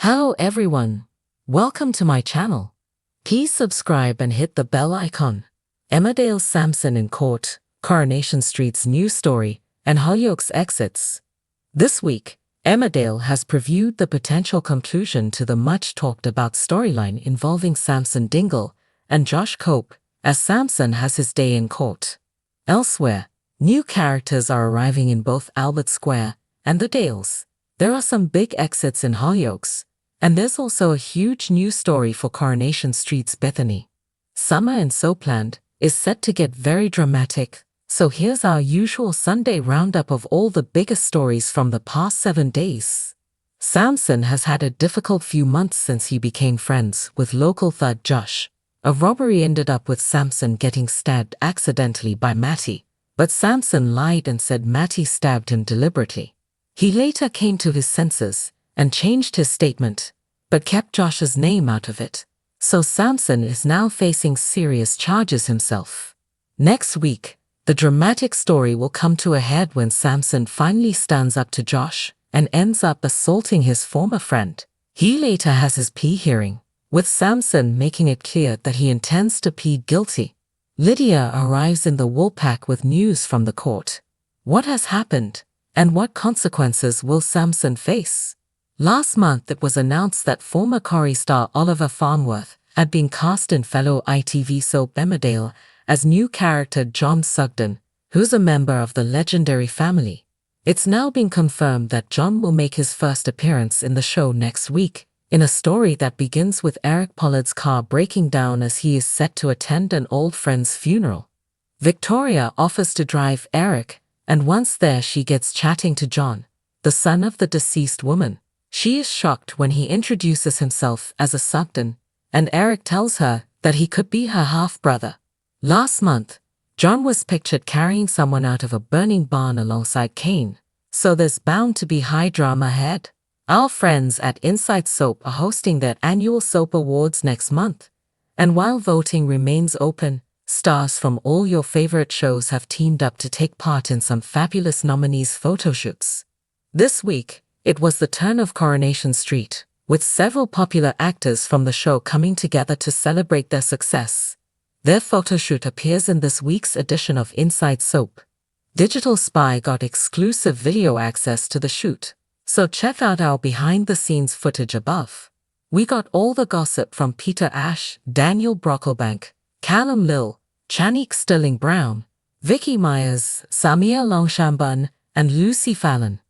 Hello everyone. Welcome to my channel. Please subscribe and hit the bell icon. Emmerdale Samson in court, Coronation Street's new story, and Hollyoaks exits. This week, Emmerdale has previewed the potential conclusion to the much-talked-about storyline involving Samson Dingle and Josh Cope, as Samson has his day in court. Elsewhere, new characters are arriving in both Albert Square and the Dales. There are some big exits in Hollyoaks, and there's also a huge new story for Coronation Street's Bethany. Summer in Soapland is set to get very dramatic, so here's our usual Sunday roundup of all the biggest stories from the past 7 days. Samson has had a difficult few months since he became friends with local thug Josh. A robbery ended up with Samson getting stabbed accidentally by Matty, but Samson lied and said Matty stabbed him deliberately. He later came to his senses and changed his statement, but kept Josh's name out of it. So Samson is now facing serious charges himself. Next week, the dramatic story will come to a head when Samson finally stands up to Josh and ends up assaulting his former friend. He later has his plea hearing, with Samson making it clear that he intends to plead guilty. Lydia arrives in the Woolpack with news from the court. What has happened, and what consequences will Samson face? Last month it was announced that former Corrie star Oliver Farnworth had been cast in fellow ITV soap Emmerdale as new character John Sugden, who's a member of the legendary family. It's now been confirmed that John will make his first appearance in the show next week, in a story that begins with Eric Pollard's car breaking down as he is set to attend an old friend's funeral. Victoria offers to drive Eric, and once there she gets chatting to John, the son of the deceased woman. She is shocked when he introduces himself as a Sugden, and Eric tells her that he could be her half-brother. Last month, John was pictured carrying someone out of a burning barn alongside Kane, so there's bound to be high drama ahead. Our friends at Inside Soap are hosting their annual Soap Awards next month, and while voting remains open, stars from all your favorite shows have teamed up to take part in some fabulous nominees' photoshoots. This week, it was the turn of Coronation Street, with several popular actors from the show coming together to celebrate their success. Their photoshoot appears in this week's edition of Inside Soap. Digital Spy got exclusive video access to the shoot, so check out our behind-the-scenes footage above. We got all the gossip from Peter Ash, Daniel Brocklebank, Callum Lill, Chanique Sterling-Brown, Vicky Myers, Samir Longshamban, and Lucy Fallon.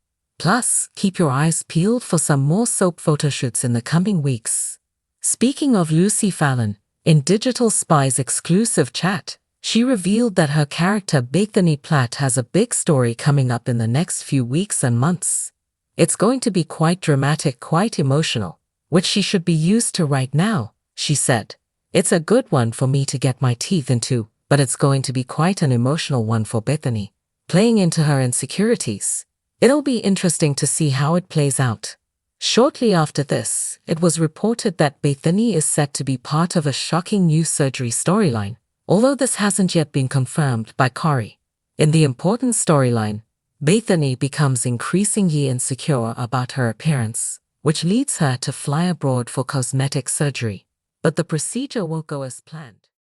Plus, keep your eyes peeled for some more soap photoshoots in the coming weeks. Speaking of Lucy Fallon, in Digital Spy's exclusive chat, she revealed that her character Bethany Platt has a big story coming up in the next few weeks and months. It's going to be quite dramatic, quite emotional, which she should be used to right now, she said. It's a good one for me to get my teeth into, but it's going to be quite an emotional one for Bethany, playing into her insecurities. It'll be interesting to see how it plays out. Shortly after this, it was reported that Bethany is set to be part of a shocking new surgery storyline, although this hasn't yet been confirmed by Corrie. In the important storyline, Bethany becomes increasingly insecure about her appearance, which leads her to fly abroad for cosmetic surgery. But the procedure won't go as planned.